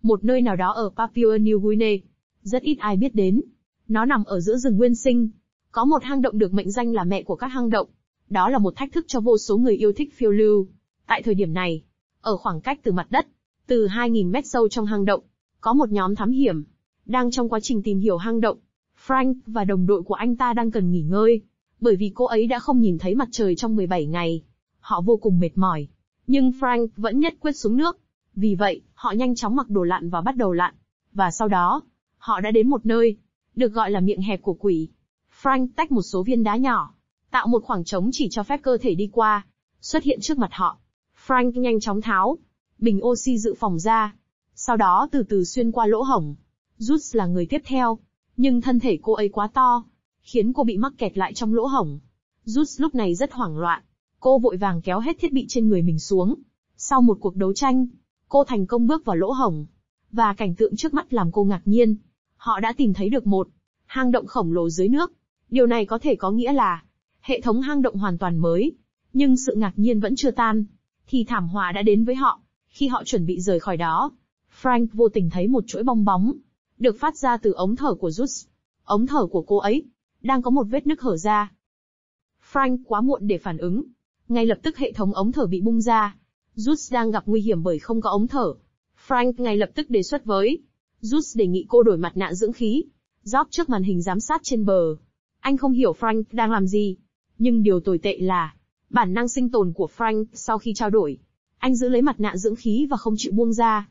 một nơi nào đó ở Papua New Guinea. Rất ít ai biết đến. Nó nằm ở giữa rừng nguyên sinh. Có một hang động được mệnh danh là mẹ của các hang động. Đó là một thách thức cho vô số người yêu thích phiêu lưu. Tại thời điểm này, ở khoảng cách từ mặt đất, từ 2.000 mét sâu trong hang động, có một nhóm thám hiểm. Đang trong quá trình tìm hiểu hang động, Frank và đồng đội của anh ta đang cần nghỉ ngơi. Bởi vì cô ấy đã không nhìn thấy mặt trời trong 17 ngày. Họ vô cùng mệt mỏi. Nhưng Frank vẫn nhất quyết xuống nước. Vì vậy, họ nhanh chóng mặc đồ lặn và bắt đầu lặn. Và sau đó, họ đã đến một nơi, được gọi là miệng hẹp của quỷ. Frank tách một số viên đá nhỏ, tạo một khoảng trống chỉ cho phép cơ thể đi qua, xuất hiện trước mặt họ. Frank nhanh chóng tháo bình oxy dự phòng ra. Sau đó từ từ xuyên qua lỗ hổng. Jus là người tiếp theo. Nhưng thân thể cô ấy quá to, khiến cô bị mắc kẹt lại trong lỗ hổng. Jus lúc này rất hoảng loạn. Cô vội vàng kéo hết thiết bị trên người mình xuống. Sau một cuộc đấu tranh, cô thành công bước vào lỗ hổng. Và cảnh tượng trước mắt làm cô ngạc nhiên. Họ đã tìm thấy được một hang động khổng lồ dưới nước. Điều này có thể có nghĩa là hệ thống hang động hoàn toàn mới. Nhưng sự ngạc nhiên vẫn chưa tan. Thì thảm họa đã đến với họ. Khi họ chuẩn bị rời khỏi đó, Frank vô tình thấy một chuỗi bong bóng được phát ra từ ống thở của Jus. Ống thở của cô ấy đang có một vết nứt hở ra. Frank quá muộn để phản ứng. Ngay lập tức hệ thống ống thở bị bung ra. Jus đang gặp nguy hiểm bởi không có ống thở. Frank ngay lập tức đề xuất với Jus đề nghị cô đổi mặt nạ dưỡng khí. George trước màn hình giám sát trên bờ. Anh không hiểu Frank đang làm gì. Nhưng điều tồi tệ là bản năng sinh tồn của Frank sau khi trao đổi. Anh giữ lấy mặt nạ dưỡng khí và không chịu buông ra.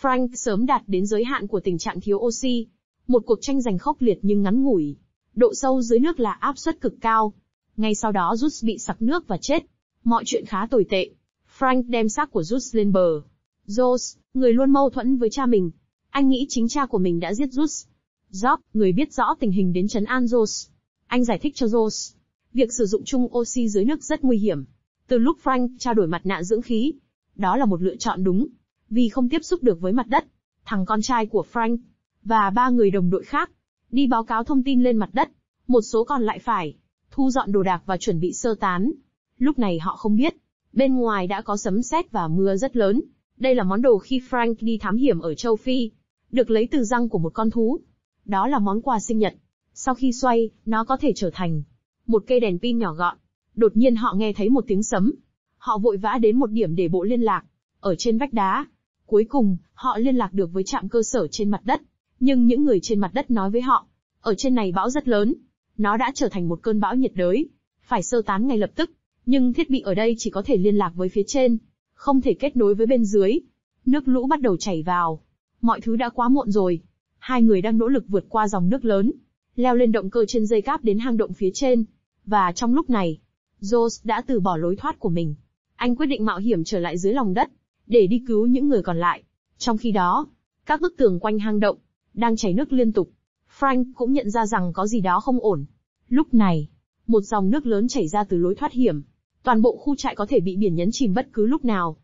Frank sớm đạt đến giới hạn của tình trạng thiếu oxy. Một cuộc tranh giành khốc liệt nhưng ngắn ngủi. Độ sâu dưới nước là áp suất cực cao. Ngay sau đó Jus bị sặc nước và chết. Mọi chuyện khá tồi tệ. Frank đem xác của Jus lên bờ. Joss, người luôn mâu thuẫn với cha mình. Anh nghĩ chính cha của mình đã giết Jus. Job, người biết rõ tình hình đến trấn an Joss. Anh giải thích cho Joss. Việc sử dụng chung oxy dưới nước rất nguy hiểm. Từ lúc Frank trao đổi mặt nạ dưỡng khí, đó là một lựa chọn đúng. Vì không tiếp xúc được với mặt đất, thằng con trai của Frank và 3 người đồng đội khác đi báo cáo thông tin lên mặt đất. Một số còn lại phải thu dọn đồ đạc và chuẩn bị sơ tán. Lúc này họ không biết, bên ngoài đã có sấm sét và mưa rất lớn. Đây là món đồ khi Frank đi thám hiểm ở châu Phi, được lấy từ răng của một con thú. Đó là món quà sinh nhật. Sau khi xoay, nó có thể trở thành một cây đèn pin nhỏ gọn. Đột nhiên họ nghe thấy một tiếng sấm. Họ vội vã đến một điểm để bộ liên lạc, ở trên vách đá. Cuối cùng, họ liên lạc được với trạm cơ sở trên mặt đất. Nhưng những người trên mặt đất nói với họ, ở trên này bão rất lớn. Nó đã trở thành một cơn bão nhiệt đới. Phải sơ tán ngay lập tức. Nhưng thiết bị ở đây chỉ có thể liên lạc với phía trên, không thể kết nối với bên dưới. Nước lũ bắt đầu chảy vào. Mọi thứ đã quá muộn rồi. 2 người đang nỗ lực vượt qua dòng nước lớn, leo lên động cơ trên dây cáp đến hang động phía trên. Và trong lúc này, Joss đã từ bỏ lối thoát của mình. Anh quyết định mạo hiểm trở lại dưới lòng đất, để đi cứu những người còn lại. Trong khi đó, các bức tường quanh hang động đang chảy nước liên tục. Frank cũng nhận ra rằng có gì đó không ổn. Lúc này, một dòng nước lớn chảy ra từ lối thoát hiểm. Toàn bộ khu trại có thể bị biển nhấn chìm bất cứ lúc nào.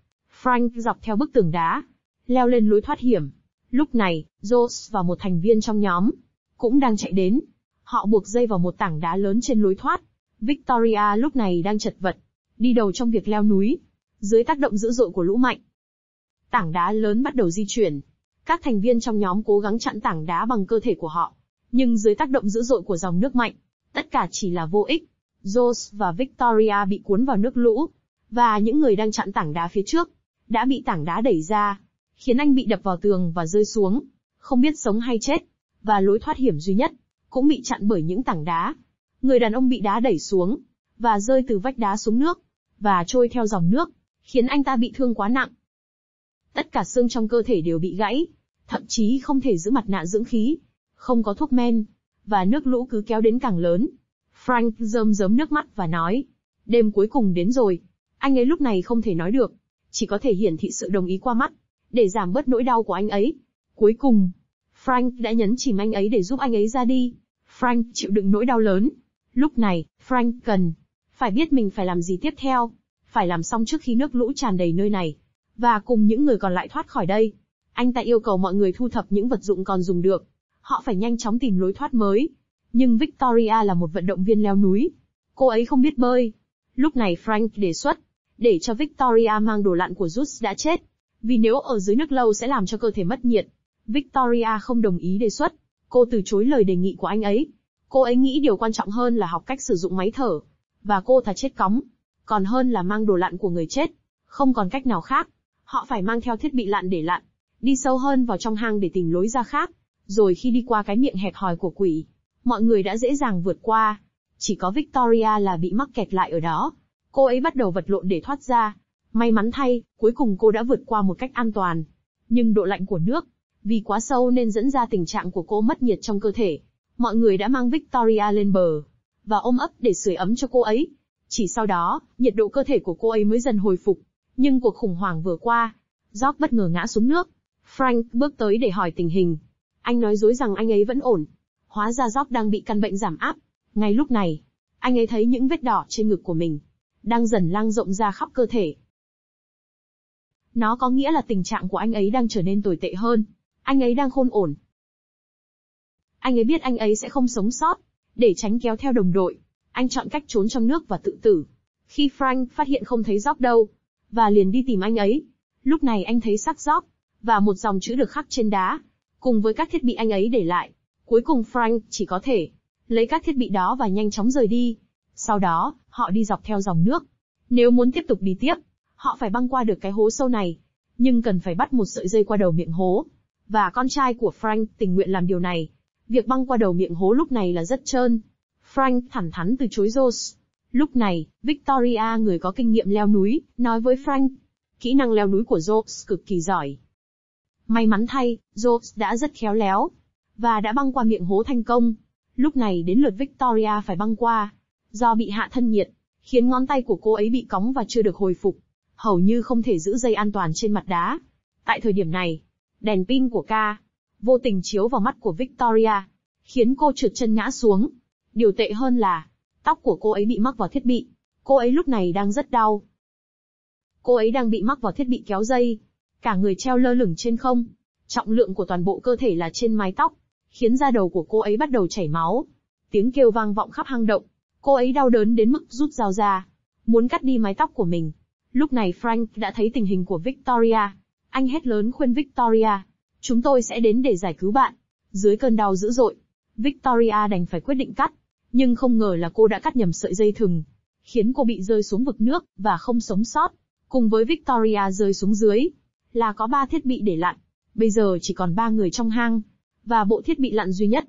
Frank dọc theo bức tường đá, leo lên lối thoát hiểm. Lúc này, Joss và một thành viên trong nhóm cũng đang chạy đến. Họ buộc dây vào một tảng đá lớn trên lối thoát. Victoria lúc này đang chật vật, đi đầu trong việc leo núi, dưới tác động dữ dội của lũ mạnh. Tảng đá lớn bắt đầu di chuyển. Các thành viên trong nhóm cố gắng chặn tảng đá bằng cơ thể của họ, nhưng dưới tác động dữ dội của dòng nước mạnh, tất cả chỉ là vô ích. Joss và Victoria bị cuốn vào nước lũ, và những người đang chặn tảng đá phía trước đã bị tảng đá đẩy ra, khiến anh bị đập vào tường và rơi xuống, không biết sống hay chết. Và lối thoát hiểm duy nhất cũng bị chặn bởi những tảng đá. Người đàn ông bị đá đẩy xuống và rơi từ vách đá xuống nước và trôi theo dòng nước, khiến anh ta bị thương quá nặng. Tất cả xương trong cơ thể đều bị gãy, thậm chí không thể giữ mặt nạ dưỡng khí, không có thuốc men, và nước lũ cứ kéo đến càng lớn. Frank rơm rớm nước mắt và nói, đêm cuối cùng đến rồi. Anh ấy lúc này không thể nói được, chỉ có thể hiển thị sự đồng ý qua mắt, để giảm bớt nỗi đau của anh ấy. Cuối cùng, Frank đã nhấn chìm anh ấy để giúp anh ấy ra đi. Frank chịu đựng nỗi đau lớn. Lúc này, Frank cần phải biết mình phải làm gì tiếp theo, phải làm xong trước khi nước lũ tràn đầy nơi này, và cùng những người còn lại thoát khỏi đây. Anh ta yêu cầu mọi người thu thập những vật dụng còn dùng được. Họ phải nhanh chóng tìm lối thoát mới. Nhưng Victoria là một vận động viên leo núi. Cô ấy không biết bơi. Lúc này Frank đề xuất, để cho Victoria mang đồ lặn của Jus đã chết, Vì nếu ở dưới nước lâu sẽ làm cho cơ thể mất nhiệt. Victoria không đồng ý đề xuất. Cô từ chối lời đề nghị của anh ấy. Cô ấy nghĩ điều quan trọng hơn là học cách sử dụng máy thở. Và cô thà chết cóng. Còn hơn là mang đồ lặn của người chết. Không còn cách nào khác. Họ phải mang theo thiết bị lặn để lặn. Đi sâu hơn vào trong hang để tìm lối ra khác. Rồi khi đi qua cái miệng hẹp hòi của quỷ, mọi người đã dễ dàng vượt qua. Chỉ có Victoria là bị mắc kẹt lại ở đó. Cô ấy bắt đầu vật lộn để thoát ra. May mắn thay, cuối cùng cô đã vượt qua một cách an toàn. Nhưng độ lạnh của nước, vì quá sâu nên dẫn ra tình trạng của cô mất nhiệt trong cơ thể. Mọi người đã mang Victoria lên bờ, và ôm ấp để sưởi ấm cho cô ấy. Chỉ sau đó, nhiệt độ cơ thể của cô ấy mới dần hồi phục. Nhưng cuộc khủng hoảng vừa qua, George bất ngờ ngã xuống nước. Frank bước tới để hỏi tình hình. Anh nói dối rằng anh ấy vẫn ổn. Hóa ra George đang bị căn bệnh giảm áp. Ngay lúc này, anh ấy thấy những vết đỏ trên ngực của mình đang dần lan rộng ra khắp cơ thể. Nó có nghĩa là tình trạng của anh ấy đang trở nên tồi tệ hơn. Anh ấy đang khôn ổn. Anh ấy biết anh ấy sẽ không sống sót. Để tránh kéo theo đồng đội, anh chọn cách trốn trong nước và tự tử. Khi Frank phát hiện không thấy George đâu, và liền đi tìm anh ấy. Lúc này anh thấy xác George, và một dòng chữ được khắc trên đá, cùng với các thiết bị anh ấy để lại. Cuối cùng Frank chỉ có thể lấy các thiết bị đó và nhanh chóng rời đi. Sau đó, họ đi dọc theo dòng nước. Nếu muốn tiếp tục đi tiếp, họ phải băng qua được cái hố sâu này. Nhưng cần phải bắt một sợi dây qua đầu miệng hố. Và con trai của Frank tình nguyện làm điều này. Việc băng qua đầu miệng hố lúc này là rất trơn. Frank thẳng thắn từ chối George. Lúc này, Victoria, người có kinh nghiệm leo núi, nói với Frank. Kỹ năng leo núi của George cực kỳ giỏi. May mắn thay, George đã rất khéo léo, và đã băng qua miệng hố thành công. Lúc này đến lượt Victoria phải băng qua. Do bị hạ thân nhiệt, khiến ngón tay của cô ấy bị cóng và chưa được hồi phục. Hầu như không thể giữ dây an toàn trên mặt đá. Tại thời điểm này, đèn pin của K vô tình chiếu vào mắt của Victoria, khiến cô trượt chân ngã xuống. Điều tệ hơn là, tóc của cô ấy bị mắc vào thiết bị. Cô ấy lúc này đang rất đau. Cô ấy đang bị mắc vào thiết bị kéo dây. Cả người treo lơ lửng trên không. Trọng lượng của toàn bộ cơ thể là trên mái tóc, khiến da đầu của cô ấy bắt đầu chảy máu. Tiếng kêu vang vọng khắp hang động. Cô ấy đau đớn đến mức rút dao ra, muốn cắt đi mái tóc của mình. Lúc này Frank đã thấy tình hình của Victoria. Anh hét lớn khuyên Victoria. Chúng tôi sẽ đến để giải cứu bạn. Dưới cơn đau dữ dội, Victoria đành phải quyết định cắt. Nhưng không ngờ là cô đã cắt nhầm sợi dây thừng, khiến cô bị rơi xuống vực nước, và không sống sót. Cùng với Victoria rơi xuống dưới, là có 3 thiết bị để lặn. Bây giờ chỉ còn 3 người trong hang, và bộ thiết bị lặn duy nhất.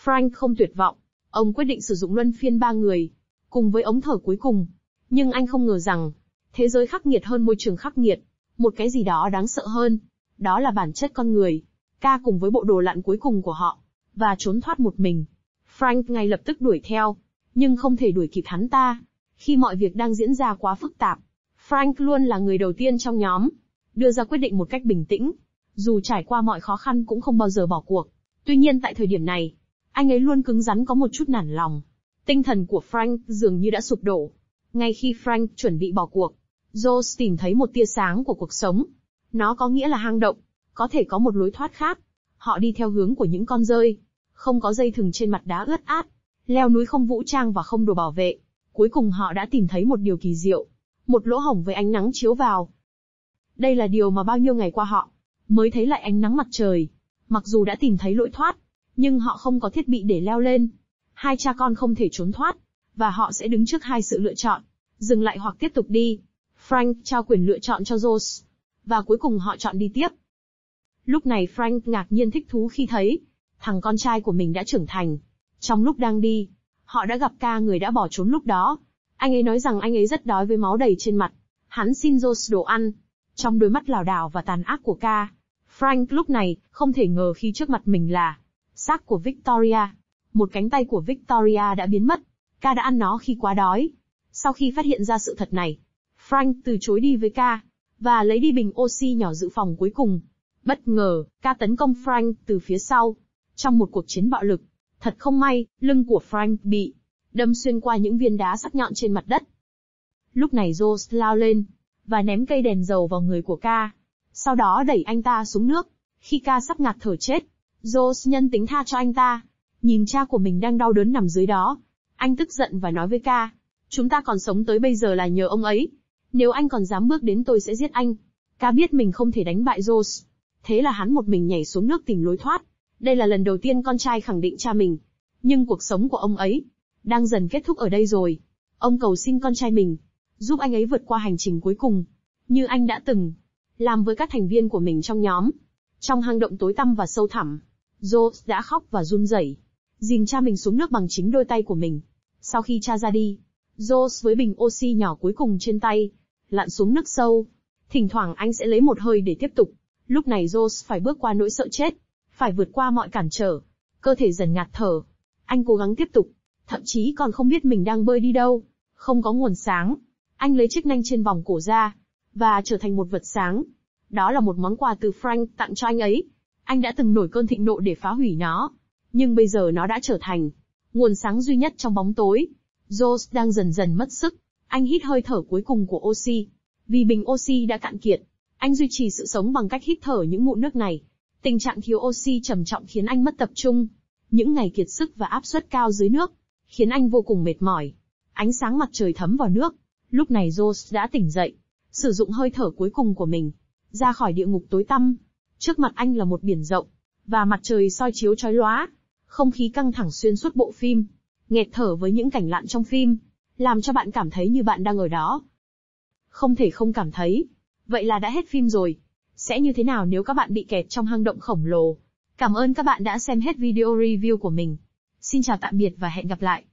Frank không tuyệt vọng. Ông quyết định sử dụng luân phiên 3 người, cùng với ống thở cuối cùng. Nhưng anh không ngờ rằng, thế giới khắc nghiệt hơn môi trường khắc nghiệt. Một cái gì đó đáng sợ hơn. Đó là bản chất con người. K cùng với bộ đồ lặn cuối cùng của họ, và trốn thoát một mình. Frank ngay lập tức đuổi theo, nhưng không thể đuổi kịp hắn ta. Khi mọi việc đang diễn ra quá phức tạp, Frank luôn là người đầu tiên trong nhóm, đưa ra quyết định một cách bình tĩnh. Dù trải qua mọi khó khăn cũng không bao giờ bỏ cuộc. Tuy nhiên tại thời điểm này, anh ấy luôn cứng rắn có một chút nản lòng. Tinh thần của Frank dường như đã sụp đổ. Ngay khi Frank chuẩn bị bỏ cuộc, George tìm thấy một tia sáng của cuộc sống. Nó có nghĩa là hang động, có thể có một lối thoát khác. Họ đi theo hướng của những con rơi, không có dây thừng trên mặt đá ướt át, leo núi không vũ trang và không đồ bảo vệ. Cuối cùng họ đã tìm thấy một điều kỳ diệu, một lỗ hổng với ánh nắng chiếu vào. Đây là điều mà bao nhiêu ngày qua họ mới thấy lại ánh nắng mặt trời. Mặc dù đã tìm thấy lối thoát, nhưng họ không có thiết bị để leo lên. Hai cha con không thể trốn thoát, và họ sẽ đứng trước hai sự lựa chọn, dừng lại hoặc tiếp tục đi. Frank trao quyền lựa chọn cho George, và cuối cùng họ chọn đi tiếp. Lúc này Frank ngạc nhiên thích thú khi thấy thằng con trai của mình đã trưởng thành. Trong lúc đang đi, họ đã gặp K, người đã bỏ trốn lúc đó. Anh ấy nói rằng anh ấy rất đói với máu đầy trên mặt. Hắn xin George đồ ăn. Trong đôi mắt lảo đảo và tàn ác của K, Frank lúc này không thể ngờ khi trước mặt mình là xác của Victoria. Một cánh tay của Victoria đã biến mất. K đã ăn nó khi quá đói. Sau khi phát hiện ra sự thật này, Frank từ chối đi với K, và lấy đi bình oxy nhỏ dự phòng cuối cùng. Bất ngờ, K tấn công Frank từ phía sau. Trong một cuộc chiến bạo lực, thật không may, lưng của Frank bị đâm xuyên qua những viên đá sắc nhọn trên mặt đất. Lúc này George lao lên, và ném cây đèn dầu vào người của K. Sau đó đẩy anh ta xuống nước. Khi K sắp ngạt thở chết, George nhân tính tha cho anh ta. Nhìn cha của mình đang đau đớn nằm dưới đó, anh tức giận và nói với K, chúng ta còn sống tới bây giờ là nhờ ông ấy. Nếu anh còn dám bước đến tôi sẽ giết anh. Ca biết mình không thể đánh bại Joe. Thế là hắn một mình nhảy xuống nước tìm lối thoát. Đây là lần đầu tiên con trai khẳng định cha mình. Nhưng cuộc sống của ông ấy đang dần kết thúc ở đây rồi. Ông cầu xin con trai mình giúp anh ấy vượt qua hành trình cuối cùng, như anh đã từng làm với các thành viên của mình trong nhóm. Trong hang động tối tăm và sâu thẳm, Joe đã khóc và run rẩy, dìm cha mình xuống nước bằng chính đôi tay của mình. Sau khi cha ra đi, Joe với bình oxy nhỏ cuối cùng trên tay, lặn xuống nước sâu. Thỉnh thoảng anh sẽ lấy một hơi để tiếp tục. Lúc này Joe phải bước qua nỗi sợ chết, phải vượt qua mọi cản trở. Cơ thể dần ngạt thở. Anh cố gắng tiếp tục, thậm chí còn không biết mình đang bơi đi đâu. Không có nguồn sáng. Anh lấy chiếc nanh trên vòng cổ ra, và trở thành một vật sáng. Đó là một món quà từ Frank tặng cho anh ấy. Anh đã từng nổi cơn thịnh nộ để phá hủy nó. Nhưng bây giờ nó đã trở thành nguồn sáng duy nhất trong bóng tối. Joe đang dần dần mất sức. Anh hít hơi thở cuối cùng của oxy. Vì bình oxy đã cạn kiệt, anh duy trì sự sống bằng cách hít thở những ngụm nước này. Tình trạng thiếu oxy trầm trọng khiến anh mất tập trung. Những ngày kiệt sức và áp suất cao dưới nước khiến anh vô cùng mệt mỏi. Ánh sáng mặt trời thấm vào nước. Lúc này Joe đã tỉnh dậy, sử dụng hơi thở cuối cùng của mình ra khỏi địa ngục tối tăm. Trước mặt anh là một biển rộng, và mặt trời soi chiếu chói lóa. Không khí căng thẳng xuyên suốt bộ phim, nghẹt thở với những cảnh lặn trong phim, làm cho bạn cảm thấy như bạn đang ở đó. Không thể không cảm thấy. Vậy là đã hết phim rồi. Sẽ như thế nào nếu các bạn bị kẹt trong hang động khổng lồ? Cảm ơn các bạn đã xem hết video review của mình. Xin chào tạm biệt và hẹn gặp lại.